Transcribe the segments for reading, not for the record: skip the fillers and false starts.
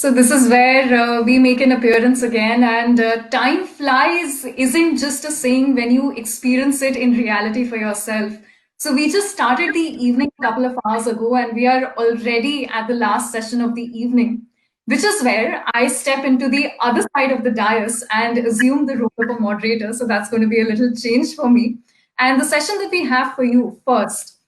So this is where we make an appearance again, and time flies isn't just a saying when you experience it in reality for yourself. So we just started the evening a couple of hours ago, and we are already at the last session of the evening, which is where I step into the other side of the dais and assume the role of a moderator. So that's going to be a little change for me. And the session that we have for you first,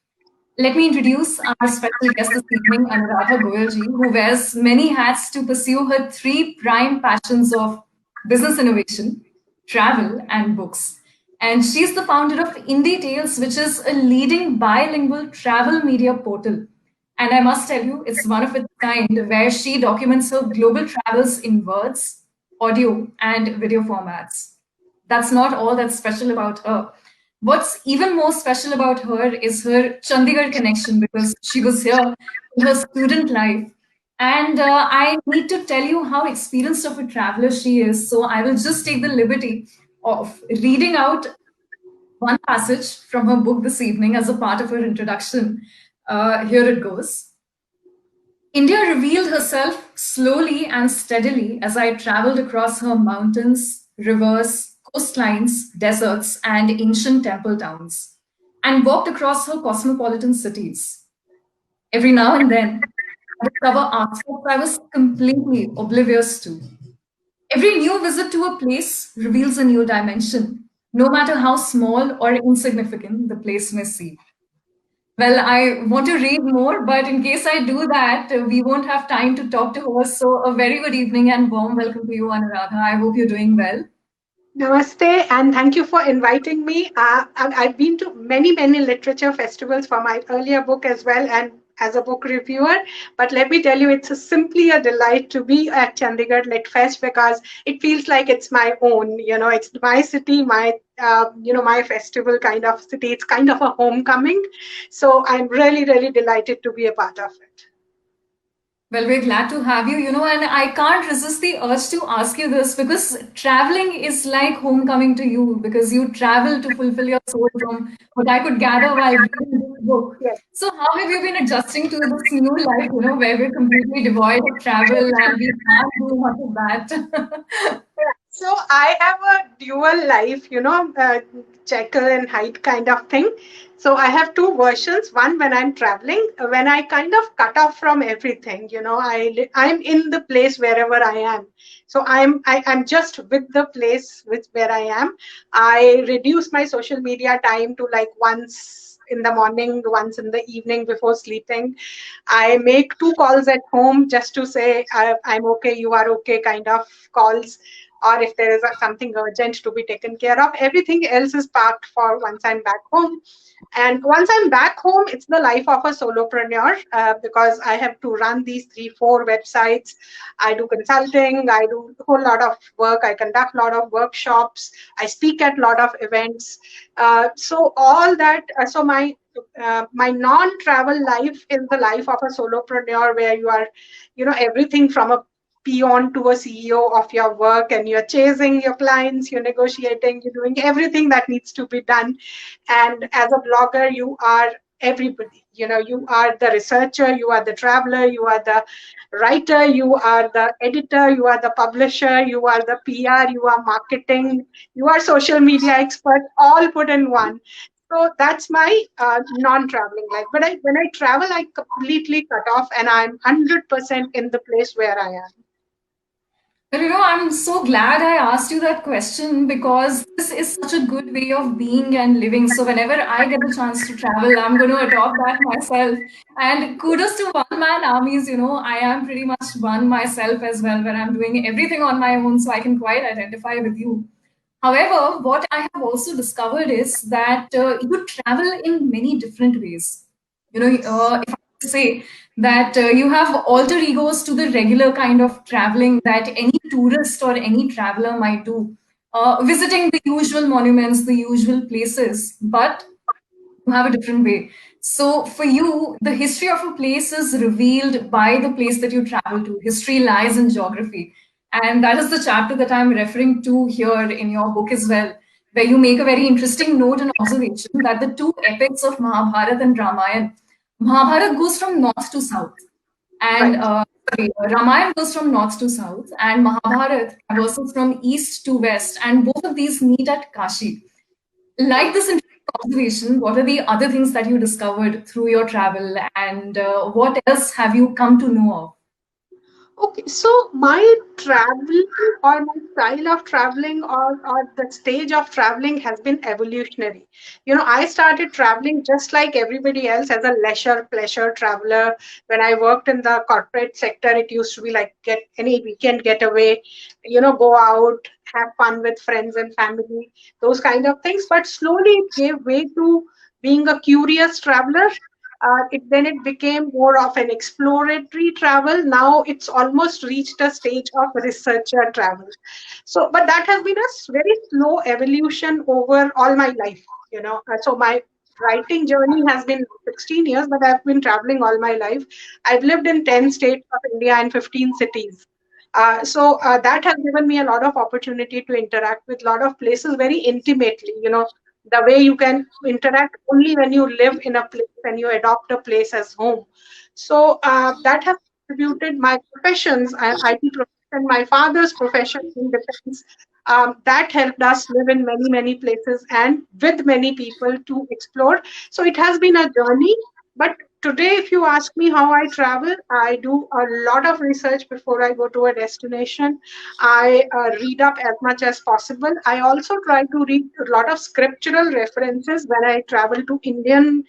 let me introduce our special guest this evening, Anuradha Goyalji, who wears many hats to pursue her three prime passions of business innovation, travel, and books. And she's the founder of Indie Tales, which is a leading bilingual travel media portal. And I must tell you, it's one of its kind where she documents her global travels in words, audio, and video formats. That's not all that's special about her. What's even more special about her is her Chandigarh connection because she was here in her student life. And I need to tell you how experienced of a traveler she is. So I will just take the liberty of reading out one passage from her book this evening as a part of her introduction. Here it goes. India revealed herself slowly and steadily as I traveled across her mountains, rivers, coastlines, deserts, and ancient temple towns, and walked across her cosmopolitan cities. Every now and then, I discover aspects I was completely oblivious to. Every new visit to a place reveals a new dimension, no matter how small or insignificant the place may seem. Well, I want to read more, but in case I do that, we won't have time to talk to her. So, a very good evening and warm welcome to you, Anuradha. I hope you're doing well. Namaste, and thank you for inviting me. I've been to many literature festivals for my earlier book as well, and as a book reviewer. But let me tell you, simply a delight to be at Chandigarh Lit Fest because it feels like it's my own. It's my city, my festival kind of city. It's kind of a homecoming. So I'm really delighted to be a part of it. Well, we're glad to have you, and I can't resist the urge to ask you this because traveling is like homecoming to you because you travel to fulfill your soul from what I could gather while reading this book. Yes. So, how have you been adjusting to this new life, where we're completely devoid of travel and we can't do much of that? So I have a dual life, Jekyll and Hyde kind of thing. So I have two versions. One when I'm traveling, when I kind of cut off from everything, I'm in the place wherever I am. So I'm just with the place with where I am. I reduce my social media time to like once in the morning, once in the evening before sleeping. I make two calls at home just to say I'm okay, you are okay kind of calls, or if there is something urgent to be taken care of. Everything else is parked for once I'm back home. And once I'm back home, it's the life of a solopreneur because I have to run these 3, 4 websites. I do consulting, I do a whole lot of work, I conduct a lot of workshops, I speak at a lot of events. So all that, so my non-travel life is the life of a solopreneur where you are, everything from a peon to a CEO of your work, and you're chasing your clients, you're negotiating, you're doing everything that needs to be done. And as a blogger, you are everybody. You are the researcher, you are the traveler, you are the writer, you are the editor, you are the publisher, you are the PR, you are marketing, you are social media expert, all put in one. So that's my non-traveling life. But when I travel, I completely cut off and I'm 100% in the place where I am. But I'm so glad I asked you that question because this is such a good way of being and living. So whenever I get the chance to travel, I'm going to adopt that myself. And kudos to one man armies, I am pretty much one myself as well, where I'm doing everything on my own. So I can quite identify with you. However, what I have also discovered is that you travel in many different ways. If I say that you have alter egos to the regular kind of traveling that any tourist or any traveler might do, visiting the usual monuments, the usual places, but you have a different way. So for you, the history of a place is revealed by the place that you travel to. History lies in geography. And that is the chapter that I'm referring to here in your book as well, where you make a very interesting note and observation that the two epics of Mahabharata and Ramayana, Mahabharata goes from north to south. And Right. Sorry, Ramayana goes from north to south, and Mahabharata traverses from east to west, and both of these meet at Kashi. Like this interesting observation, what are the other things that you discovered through your travel, and what else have you come to know of? Okay, so my travel or my style of traveling or the stage of traveling has been evolutionary. I started traveling just like everybody else as a leisure pleasure traveler. When I worked in the corporate sector, it used to be like get any weekend getaway, go out, have fun with friends and family, those kind of things. But slowly it gave way to being a curious traveler. Then it became more of an exploratory travel. Now it's almost reached a stage of researcher travel. So, but that has been a very slow evolution over all my life. So my writing journey has been 16 years, but I've been traveling all my life. I've lived in 10 states of India and 15 cities. So that has given me a lot of opportunity to interact with a lot of places very intimately. The way you can interact only when you live in a place and you adopt a place as home. So that has contributed my professions, IT profession, my father's profession in defense. That helped us live in many, many places and with many people to explore. So it has been a journey. But today, if you ask me how I travel, I do a lot of research before I go to a destination. I read up as much as possible. I also try to read a lot of scriptural references when I travel to Indian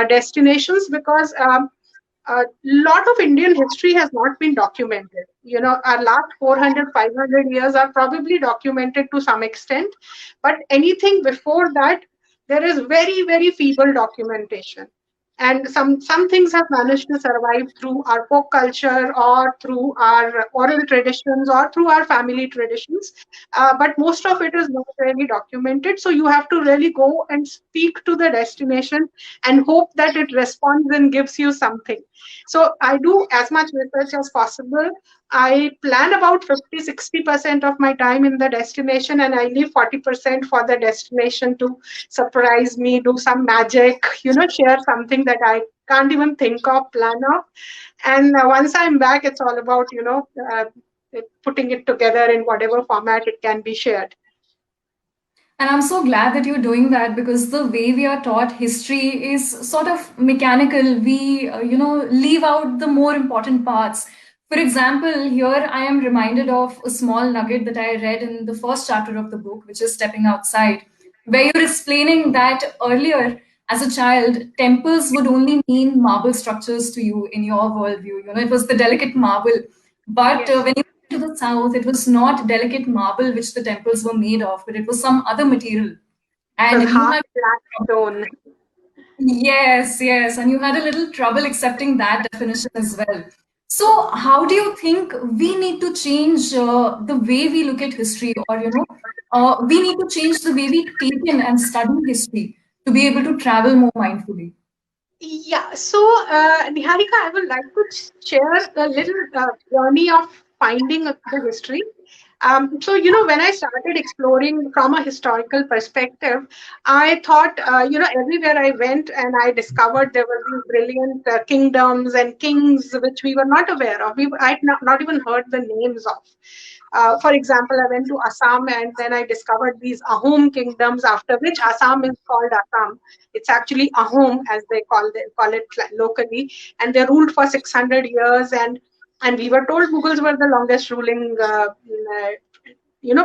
destinations because a lot of Indian history has not been documented. Our last 400, 500 years are probably documented to some extent, but anything before that, there is very, very feeble documentation. And some things have managed to survive through our folk culture or through our oral traditions or through our family traditions. But most of it is not really documented. So you have to really go and speak to the destination and hope that it responds and gives you something. So I do as much research as possible. I plan about 50-60% of my time in the destination, and I leave 40% for the destination to surprise me, do some magic, share something that I can't even think of, plan of. And once I'm back, it's all about, putting it together in whatever format it can be shared. And I'm so glad that you're doing that because the way we are taught history is sort of mechanical. We, leave out the more important parts. For example, here I am reminded of a small nugget that I read in the first chapter of the book, which is Stepping Outside, where you're explaining that earlier, as a child, temples would only mean marble structures to you in your worldview. It was the delicate marble. But Yes. when you to the south, it was not delicate marble which the temples were made of, but it was some other material. It was And you hard had, black stone. yes, yes, and you had a little trouble accepting that definition as well. So, how do you think we need to change the way we look at history, or we need to change the way we take in and study history to be able to travel more mindfully? Yeah, so Niharika, I would like to share a little journey of finding the history. So when I started exploring from a historical perspective, I thought, everywhere I went and I discovered there were these brilliant kingdoms and kings which we were not aware of. I'd not even heard the names of. For example, I went to Assam and then I discovered these Ahom kingdoms, after which Assam is called Assam. It's actually Ahom, as they call it locally, and they ruled for 600 years. And we were told Mughals were the longest ruling,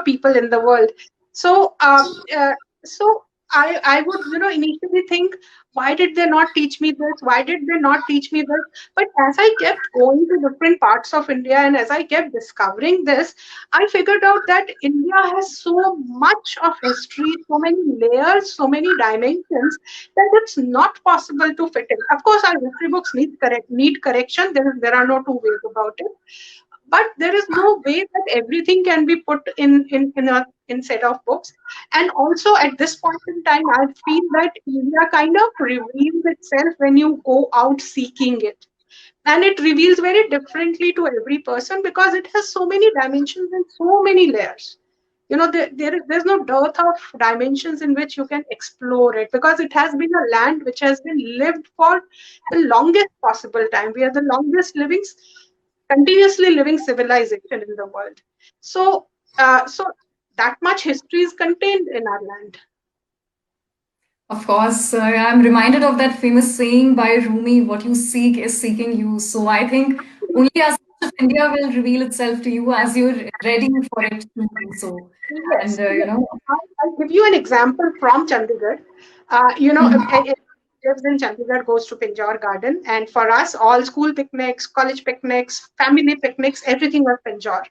people in the world. So, uh, uh, so I would, initially think, why did they not teach me this? Why did they not teach me this? But as I kept going to different parts of India and as I kept discovering this, I figured out that India has so much of history, so many layers, so many dimensions that it's not possible to fit in. Of course, our history books need correction. There are no two ways about it, but there is no way that everything can be put in a set of books. And also at this point in time, I feel that India kind of reveals itself when you go out seeking it, and it reveals very differently to every person because it has so many dimensions and so many layers. There's no dearth of dimensions in which you can explore it because it has been a land which has been lived for the longest possible time. We are the longest living continuously living civilization in the world. So, so that much history is contained in our land. Of course, I'm reminded of that famous saying by Rumi, what you seek is seeking you. So I think only as much of India will reveal itself to you as you're ready for it to do so. Yes, And, yes. I'll give you an example from Chandigarh. mhm. Lives in Chandigarh goes to Pinjore Garden, and for us, all school picnics, college picnics, family picnics, everything was Pinjore.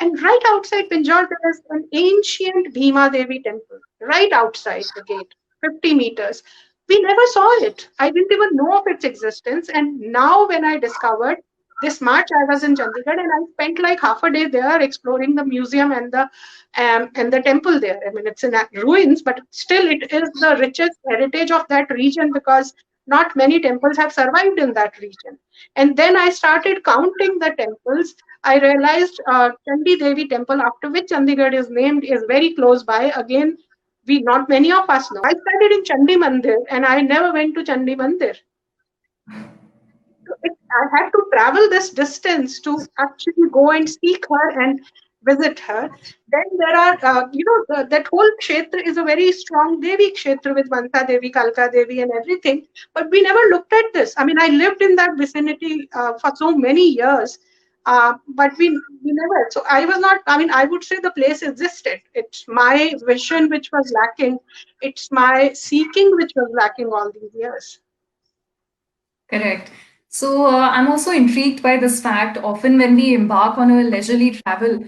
And right outside Pinjore, there is an ancient Bhima Devi temple, right outside the gate, 50 meters. We never saw it. I didn't even know of its existence. And now, when I discovered this March, I was in Chandigarh and I spent like half a day there exploring the museum and the temple there. I mean, it's in ruins, but still, it is the richest heritage of that region because not many temples have survived in that region. And then I started counting the temples. I realized Chandi Devi temple, after which Chandigarh is named, is very close by. Again, we not many of us know. I studied in Chandi Mandir and I never went to Chandi Mandir. So I had to travel this distance to actually go and seek her and visit her. Then there are, that whole kshetra is a very strong Devi kshetra with Mansa Devi, Kalka Devi, and everything. But we never looked at this. I mean, I lived in that vicinity for so many years, but we never. So I was not. I mean, I would say the place existed. It's my vision which was lacking. It's my seeking which was lacking all these years. Correct. So I'm also intrigued by this fact. Often, when we embark on a leisurely travel,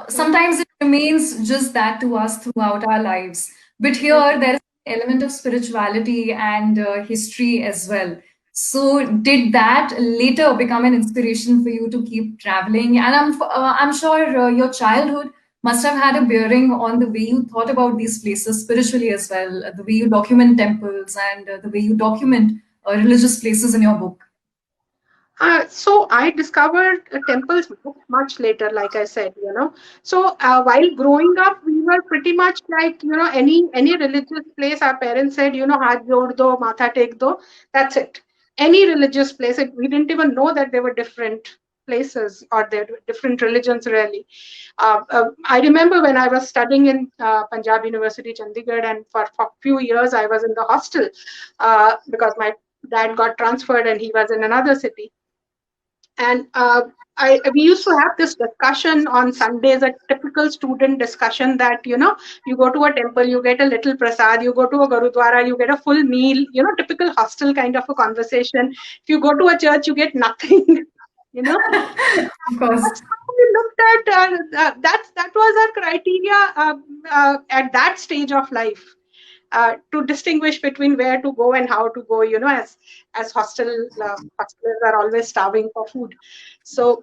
sometimes it remains just that to us throughout our lives. But here, there is an element of spirituality and history as well. So, did that later become an inspiration for you to keep traveling? And I'm sure your childhood must have had a bearing on the way you thought about these places spiritually as well, the way you document temples and the way you document religious places in your book. So I discovered temples much later, like I said. So while growing up, we were pretty much like, any religious place. Our parents said, haath jod do, matha tek do. That's it. Any religious place. We didn't even know that there were different places or there were different religions really. I remember when I was studying in Punjab University, Chandigarh, and for a few years I was in the hostel because my dad got transferred and he was in another city. And we used to have this discussion on Sundays, a typical student discussion that, you go to a temple, you get a little prasad, you go to a Gurudwara, you get a full meal, typical hostel kind of a conversation. If you go to a church, you get nothing, you know. Of course. That's how we looked at, that was our criteria at that stage of life. To distinguish between where to go and how to go, as hostelers are always starving for food. So,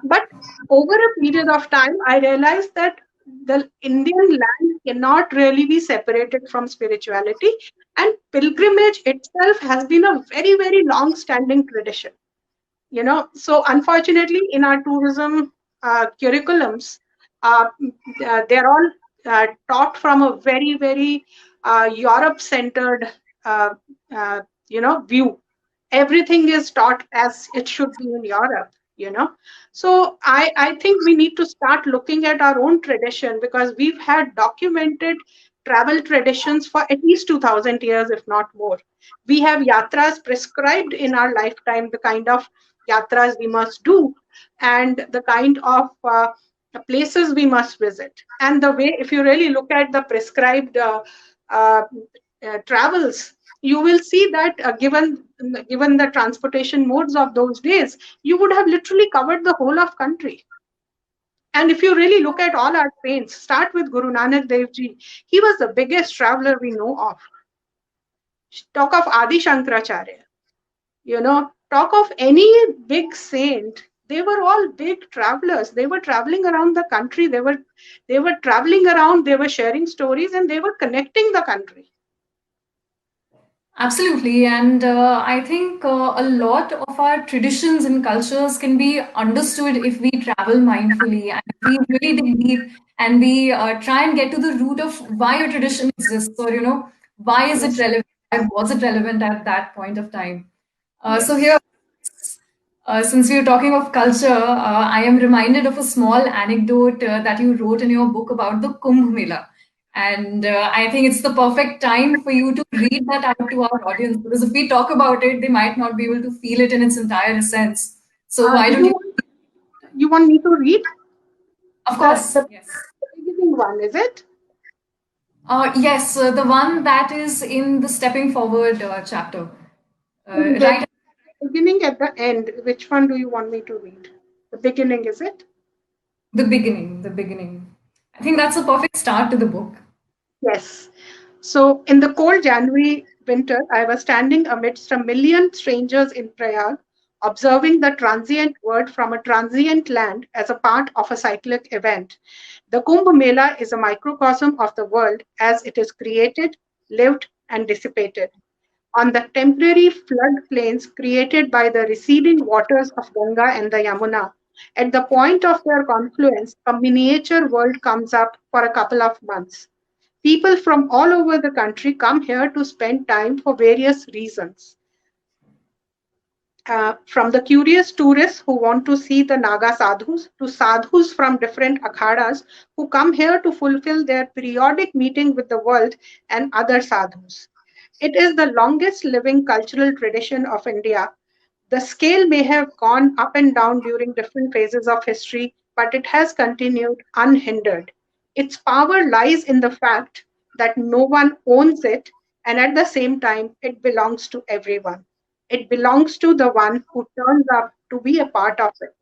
but over a period of time, I realized that the Indian land cannot really be separated from spirituality, and pilgrimage itself has been a very, very long-standing tradition. So unfortunately, in our tourism curriculums, uh, they're all taught from a very, very Europe-centered, uh, view. Everything is taught as it should be in Europe. So I think we need to start looking at our own tradition because we've had documented travel traditions for at least 2000 years, if not more. We have yatras prescribed in our lifetime, the kind of yatras we must do, and the kind of places we must visit. And the way, if you really look at the prescribed uh, travels, you will see that given the transportation modes of those days, you would have literally covered the whole of country. And if you really look at all our saints, start with Guru Nanak Dev Ji, he was the biggest traveler we know of. Talk of Adi Shankaracharya, talk of any big saint. They were all big travelers. They were traveling around the country. They were traveling around. They were sharing stories, and they were connecting the country. Absolutely. And I think a lot of our traditions and cultures can be understood if we travel mindfully and we really dig deep and we try and get to the root of why a tradition exists or, why is it Yes, relevant? Why was it relevant at that point of time? So yes. here, Since we are talking of culture, I am reminded of a small anecdote that you wrote in your book about the Kumbh Mela. And I think it's the perfect time for you to read that out to our audience because if we talk about it, they might not be able to feel it in its entire essence. So why Do don't you? you want me to read Of the course, yes. beginning one? Is it Yes, the one that is in the Stepping Forward chapter. the Right. beginning at the end? Which one do you want me to read? The beginning, is it? The beginning, the beginning. I think that's a perfect start to the book. Yes. So, in the cold January winter, I was standing amidst a million strangers in Prayag, observing the transient world from a transient land as a part of a cyclic event. The Kumbh Mela is a microcosm of the world as it is created, lived, and dissipated. On the temporary floodplains created by the receding waters of Ganga and the Yamuna, at the point of their confluence, a miniature world comes up for a couple of months. People from all over the country come here to spend time for various reasons. From the curious tourists who want to see the Naga sadhus to sadhus from different akhadas who come here to fulfill their periodic meeting with the world and other sadhus. It is the longest living cultural tradition of India. The scale may have gone up and down during different phases of history, but it has continued unhindered. Its power lies in the fact that no one owns it, and at the same time, it belongs to everyone. It belongs to the one who turns up to be a part of it.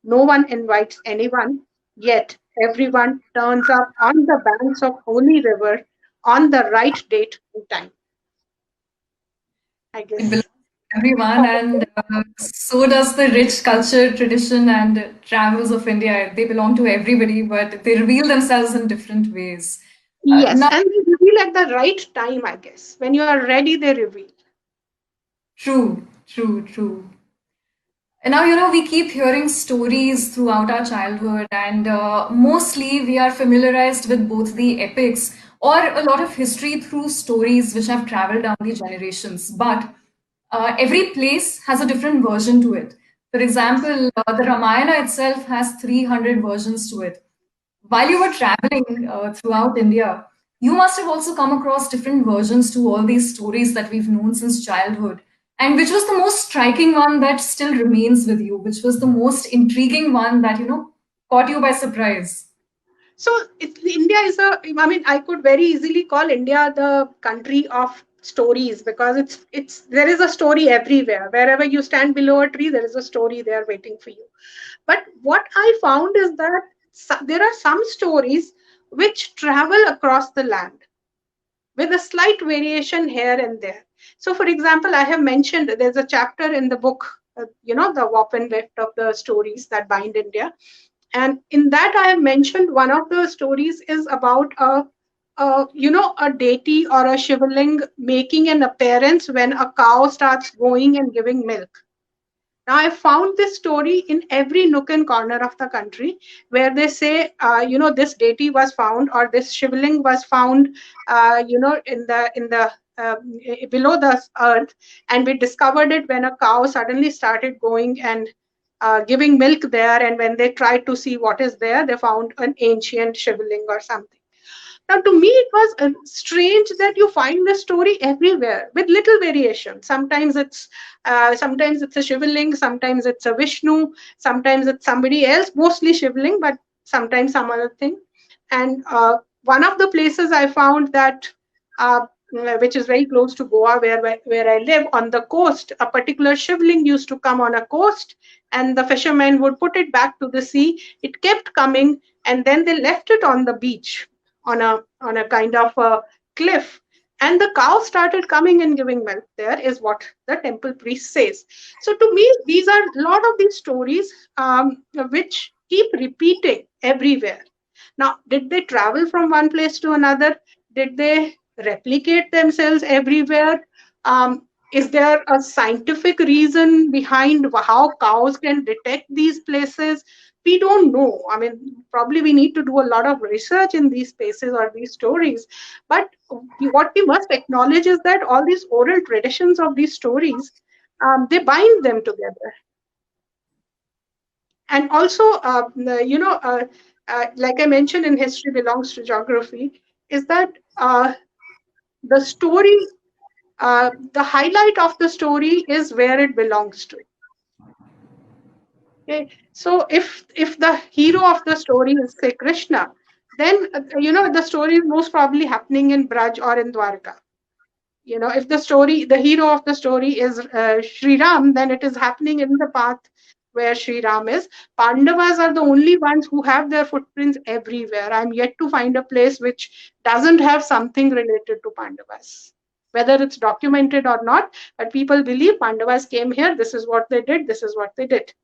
No one invites anyone, yet everyone turns up on the banks of Holy River on the right date and time. I It belongs guess. to everyone, and so does the rich culture, tradition, and travels of India. They belong to everybody, but they reveal themselves in different ways. Yes, Now, and they reveal at the right time, I guess. When you are ready, they reveal. true, true, true. And now, we keep hearing stories throughout our childhood, and mostly we are familiarized with both the epics or a lot of history through stories which have traveled down the generations. But every place has a different version to it. For example, the Ramayana itself has 300 versions to it. While you were traveling throughout India, you must have also come across different versions to all these stories that we've known since childhood. And which was the most striking one that still remains with you? Which was the most intriguing one that, caught you by surprise? So India is I mean, I could very easily call India the country of stories because there is a story everywhere. Wherever you stand below a tree, there is a story there waiting for you. But what I found is that there are some stories which travel across the land with a slight variation here and there. So, for example, I have mentioned there's a chapter in the book, the warp and weft of the stories that bind India. And in that, I have mentioned one of the stories is about a deity or a shivling making an appearance when a cow starts going and giving milk. Now, I found this story in every nook and corner of the country where they say, this deity was found or this shivling was found, in the below the earth, and we discovered it when a cow suddenly started going and giving milk there. And when they tried to see what is there, they found an ancient shivling or something. Now, to me, it was strange that you find the story everywhere with little variation. Sometimes it's a Shivling, sometimes it's a Vishnu, sometimes it's somebody else, mostly Shivling, but sometimes some other thing. And one of the places I found that, which is very close to Goa, where I live, on the coast, a particular Shivling used to come on a coast, and the fishermen would put it back to the sea. It kept coming, and then they left it on the beach on a kind of a cliff, and the cow started coming and giving milk there, is what the temple priest says. So to me, these are a lot of these stories, which keep repeating everywhere. Now, did they travel from one place to another? Did they replicate themselves everywhere? Is there a scientific reason behind how cows can detect these places? We don't know. I mean, probably we need to do a lot of research in these spaces or these stories. But what we must acknowledge is that all these oral traditions of these stories, they bind them together. And also, like I mentioned, in history belongs to geography, is that the story, the highlight of the story is where it belongs to. Okay, so if the hero of the story is, say, Krishna, then the story is most probably happening in Braj or in Dwarka. If the hero of the story is Sri Ram, then it is happening in the path where Sri Ram is. Pandavas are the only ones who have their footprints everywhere. I'm yet to find a place which doesn't have something related to Pandavas, whether it's documented or not. But people believe Pandavas came here. This is what they did. This is what they did.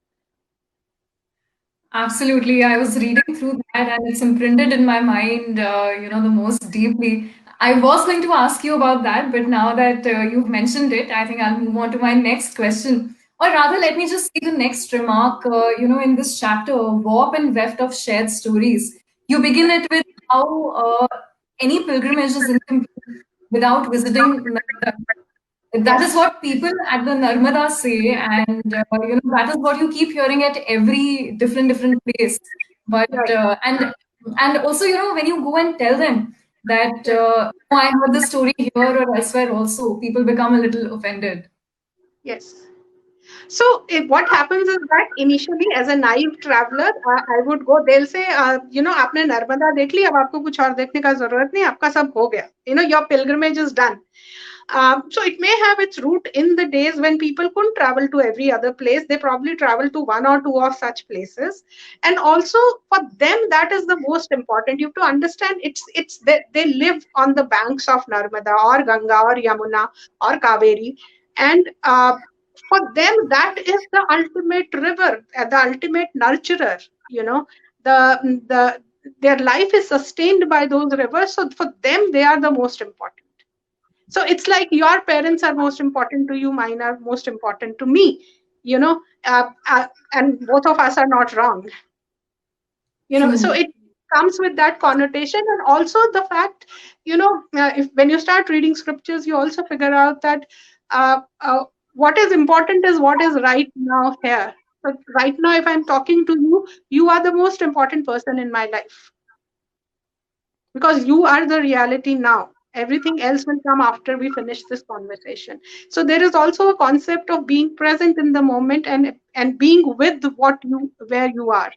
Absolutely. I was reading through that and it's imprinted in my mind, the most deeply. I was going to ask you about that, but now that you've mentioned it, I think I'll move on to my next question. Or rather, let me just say the next remark, in this chapter, Warp and Weft of Shared Stories. You begin it with how any pilgrimage is incomplete without visiting. That is Yes. what people at the Narmada say, and that is what you keep hearing at every different place. But Right. and also, when you go and tell them that "Oh, I heard this story here or elsewhere," also people become a little offended. Yes. So what happens is that initially, as a naive traveler, I would go. They'll say, आपने नर्मदा देख ली, अब आपको कुछ और देखने का जरूरत नहीं, आपका सब हो गया. Your pilgrimage is done. So it may have its root in the days when people couldn't travel to every other place. They probably travel to one or two of such places, and also for them that is the most important. You have to understand it's they live on the banks of Narmada or Ganga or Yamuna or Kaveri, and for them that is the ultimate river, the ultimate nurturer. The their life is sustained by those rivers. So for them, they are the most important. So it's like your parents are most important to you, mine are most important to me, you know, and both of us are not wrong. So True. it comes with that connotation, and also the fact, if when you start reading scriptures, you also figure out that what is important is what is right now here. But right now, if I'm talking to you, you are the most important person in my life because you are the reality now. Everything else will come after we finish this conversation. So there is also a concept of being present in the moment and being with what you where you are.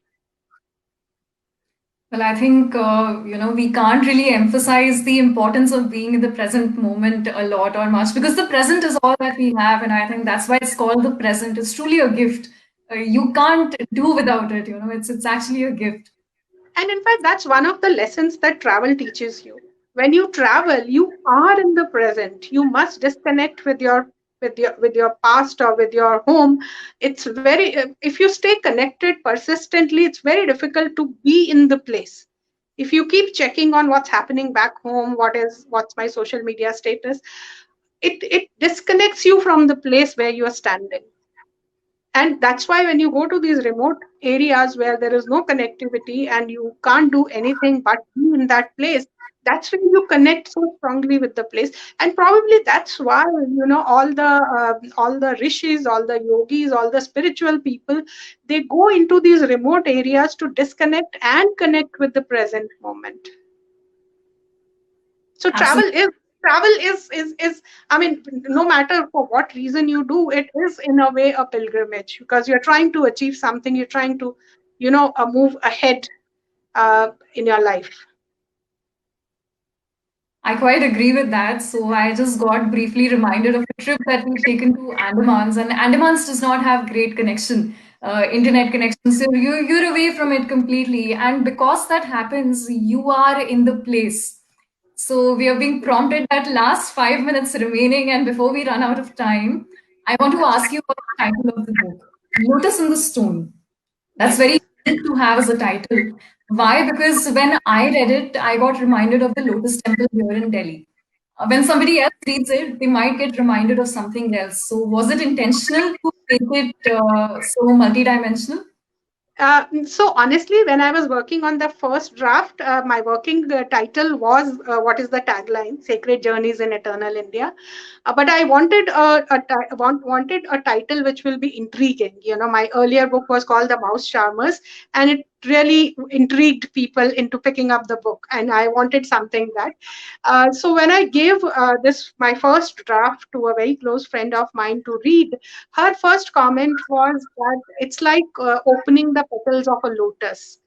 Well, I think we can't really emphasize the importance of being in the present moment a lot or much because the present is all that we have, and I think that's why it's called the present. It's truly a gift. You can't do without it. It's actually a gift. And in fact, that's one of the lessons that travel teaches you. When you travel, you are in the present. You must disconnect with your past or with your home. It's very if you stay connected persistently, it's very difficult to be in the place. If you keep checking on what's happening back home, what's my social media status, it disconnects you from the place where you are standing. And that's why when you go to these remote areas where there is no connectivity and you can't do anything but be in that place, that's when you connect so strongly with the place. And probably that's why all the rishis, all the yogis, all the spiritual people, they go into these remote areas to disconnect and connect with the present moment. So travel Absolutely. is I mean, no matter for what reason you do, it is in a way a pilgrimage because you're trying to achieve something. You're trying to move ahead in your life. I quite agree with that. So I just got briefly reminded of a trip that we've taken to Andamans, and Andamans does not have great connection, internet connection. So you're away from it completely, and because that happens, you are in the place. So we are being prompted that last 5 minutes remaining, and before we run out of time, I want to ask you about the title of the book, Lotus in the Stone. That's Yes. very unique to have as a title. Why? Because when I read it, I got reminded of the Lotus Temple here in Delhi. When somebody else reads it, they might get reminded of something else. So, was it intentional to make it so multidimensional? So honestly, when I was working on the first draft, my working title was what is the tagline? Sacred Journeys in Eternal India. But I wanted wanted a title which will be intriguing. You know, my earlier book was called The Mouse Charmers, and it really intrigued people into picking up the book. And I wanted something that. So when I gave this my first draft to a very close friend of mine to read, her first comment was that it's like opening the petals of a lotus.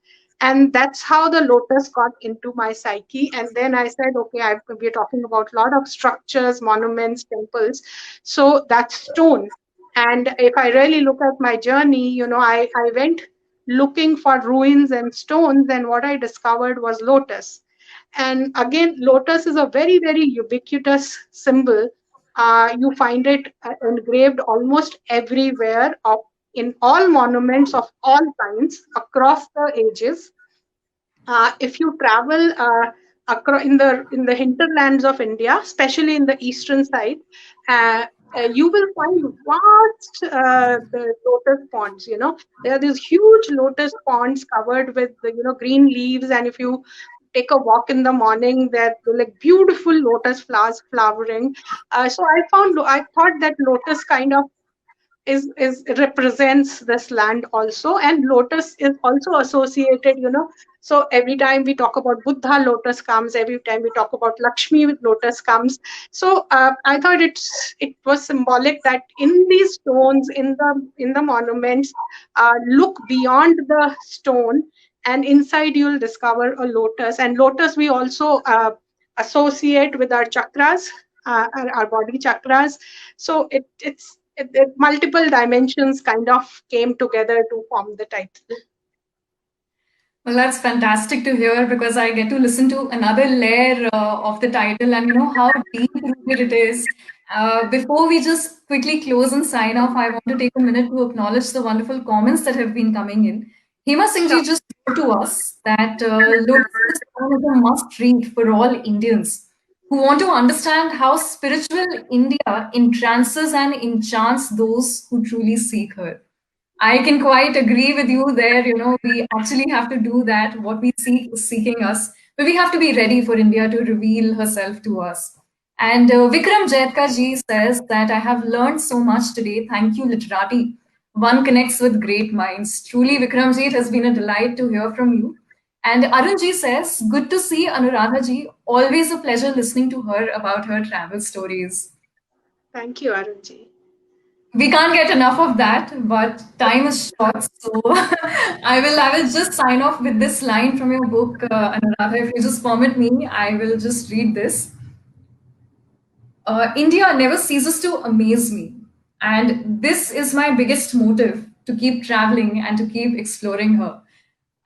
And that's how the lotus got into my psyche. And then I said, okay, we're talking about a lot of structures, monuments, temples. So that's stone. And if I really look at my journey, you know, I went looking for ruins and stones, and what I discovered was lotus. And again, lotus is a very, very ubiquitous symbol. You find it engraved almost everywhere in all monuments of all kinds across the ages. If you travel across in the hinterlands of India, especially in the eastern side, uh, you will find vast the lotus ponds. You know, there are these huge lotus ponds covered with green leaves, and if you take a walk in the morning, there are like beautiful lotus flowers flowering. So I thought that lotus kind of is represents this land also, and lotus is also associated, so every time we talk about Buddha, lotus comes. Every time we talk about Lakshmi, lotus comes. So I thought it was symbolic that in these stones, in the monuments, look beyond the stone, and inside you'll discover a lotus. And lotus we also associate with our chakras, our body chakras. So multiple dimensions kind of came together to form the title. Well, that's fantastic to hear because I get to listen to another layer of the title and how deep rooted it is. Before we just quickly close and sign off, I want to take a minute to acknowledge the wonderful comments that have been coming in. Hema Singh Sure. ji just wrote to us that Lotus is one of the must read for all Indians who want to understand how spiritual India entrances and enchants those who truly seek her. I can quite agree with you there. We actually have to do that. What we seek is seeking us, but we have to be ready for India to reveal herself to us. And Vikram Jaitkar ji says that I have learned so much today. Thank you, literati. One connects with great minds. Truly, Vikram ji, it has been a delight to hear from you. And Arun ji says, good to see Anuradha ji. Always a pleasure listening to her about her travel stories. Thank you, Arunji. We can't get enough of that, but time is short. So I will just sign off with this line from your book, Anuradha. If you just permit me, I will just read this. India never ceases to amaze me. And this is my biggest motive to keep traveling and to keep exploring her.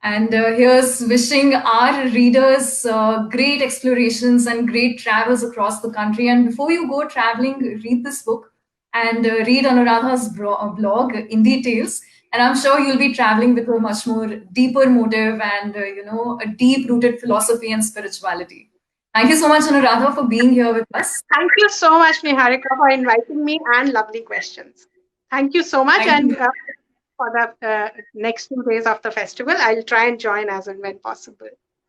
And here's wishing our readers great explorations and great travels across the country. And before you go traveling, read this book and read Anuradha's blog in details. And I'm sure you'll be traveling with a much more deeper motive and a deep-rooted philosophy and spirituality. Thank you so much, Anuradha, for being here with us. Thank you so much, Niharika, for inviting me and lovely questions. Thank you so much. Thank And you. for the next 2 days of the festival, I'll try and join as and when possible.